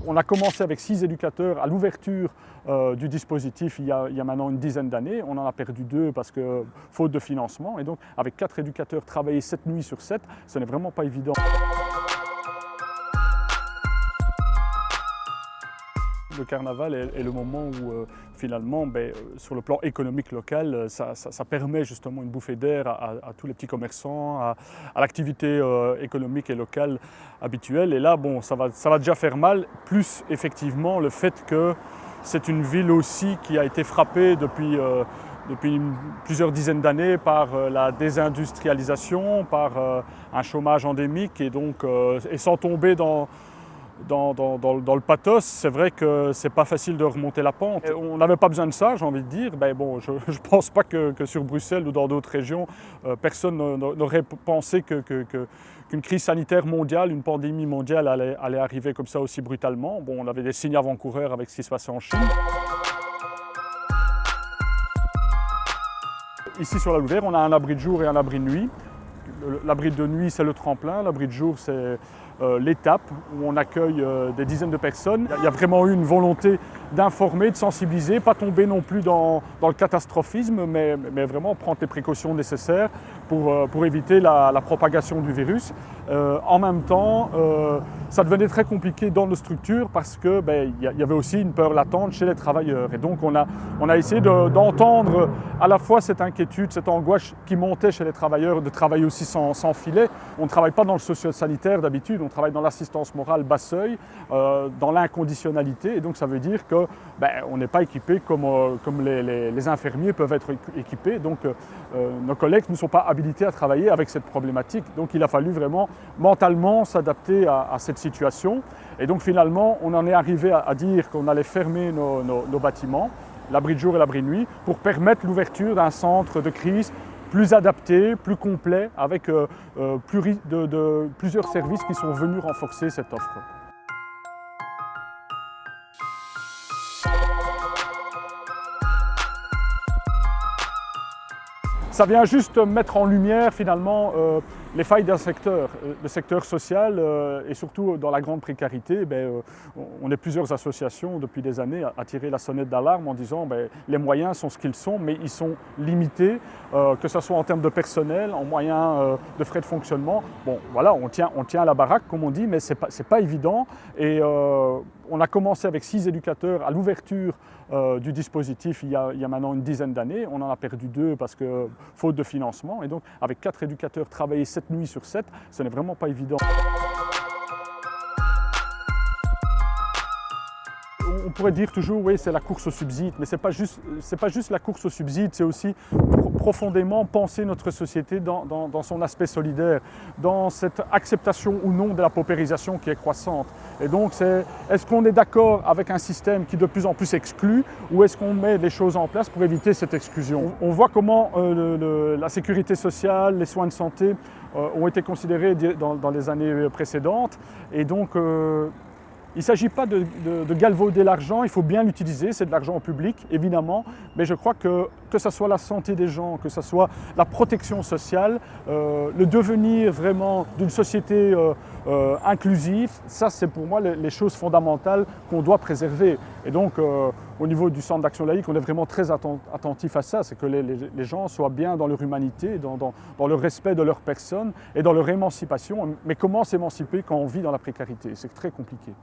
On a commencé avec 6 éducateurs à l'ouverture du dispositif il y a maintenant une dizaine d'années. On en a perdu 2 parce que faute de financement. Et donc avec 4 éducateurs travailler 7 nuits sur 7, ce n'est vraiment pas évident. Le carnaval est le moment où finalement, sur le plan économique local, ça permet justement une bouffée d'air à tous les petits commerçants, à l'activité économique et locale habituelle. Et là, bon, ça va déjà faire mal, plus effectivement le fait que c'est une ville aussi qui a été frappée depuis plusieurs dizaines d'années par la désindustrialisation, par un chômage endémique et sans tomber dans le pathos, c'est vrai que c'est pas facile de remonter la pente. Et on n'avait pas besoin de ça, j'ai envie de dire. Je ne pense pas que sur Bruxelles ou dans d'autres régions, personne n'aurait pensé qu'une crise sanitaire mondiale, une pandémie mondiale allait arriver comme ça aussi brutalement. Bon, on avait des signes avant-coureurs avec ce qui se passait en Chine. Ici sur la Louvière, on a un abri de jour et un abri de nuit. L'abri de nuit, c'est le tremplin. L'abri de jour, c'est l'étape où on accueille des dizaines de personnes. Il y a vraiment eu une volonté d'informer, de sensibiliser, pas tomber non plus dans le catastrophisme, mais vraiment prendre les précautions nécessaires pour éviter la propagation du virus. En même temps, ça devenait très compliqué dans nos structures parce que y avait aussi une peur latente chez les travailleurs. Et donc on a essayé d'entendre à la fois cette inquiétude, cette angoisse qui montait chez les travailleurs de travailler aussi sans filet. On ne travaille pas dans le socio-sanitaire d'habitude, on travaille dans l'assistance morale bas seuil, dans l'inconditionnalité. Et donc ça veut dire qu'on n'est pas équipé comme les infirmiers peuvent être équipés. Donc nos collègues ne sont pas habilités à travailler avec cette problématique. Donc il a fallu vraiment mentalement s'adapter à cette situation. Et donc finalement, on en est arrivé à dire qu'on allait fermer nos bâtiments, l'abri de jour et l'abri de nuit, pour permettre l'ouverture d'un centre de crise plus adapté, plus complet, avec plusieurs services qui sont venus renforcer cette offre. Ça vient juste mettre en lumière finalement les failles d'un secteur, le secteur social et surtout dans la grande précarité. On est plusieurs associations depuis des années à tirer la sonnette d'alarme en disant les moyens sont ce qu'ils sont, mais ils sont limités, que ce soit en termes de personnel, en moyens de frais de fonctionnement. Bon, voilà, on tient la baraque comme on dit, mais c'est pas évident. Et on a commencé avec 6 éducateurs à l'ouverture du dispositif il y a maintenant une dizaine d'années. On en a perdu 2 parce que faute de financement. Et donc avec 4 éducateurs travailler 7 nuits sur 7, ce n'est vraiment pas évident. On pourrait dire toujours, oui, c'est la course au subside, mais ce n'est pas juste la course au subside, c'est aussi profondément penser notre société dans son aspect solidaire, dans cette acceptation ou non de la paupérisation qui est croissante. Et donc, est-ce qu'on est d'accord avec un système qui de plus en plus exclut, ou est-ce qu'on met les choses en place pour éviter cette exclusion? On voit comment la sécurité sociale, les soins de santé ont été considérés dans les années précédentes, et donc il ne s'agit pas de galvauder l'argent, il faut bien l'utiliser, c'est de l'argent public évidemment, mais je crois que ce soit la santé des gens, que ce soit la protection sociale, le devenir vraiment d'une société inclusive, ça c'est pour moi les choses fondamentales qu'on doit préserver. Et donc au niveau du Centre d'Action Laïque, on est vraiment très attentif à ça, c'est que les gens soient bien dans leur humanité, dans le respect de leur personne et dans leur émancipation. Mais comment s'émanciper quand on vit dans la précarité? C'est très compliqué.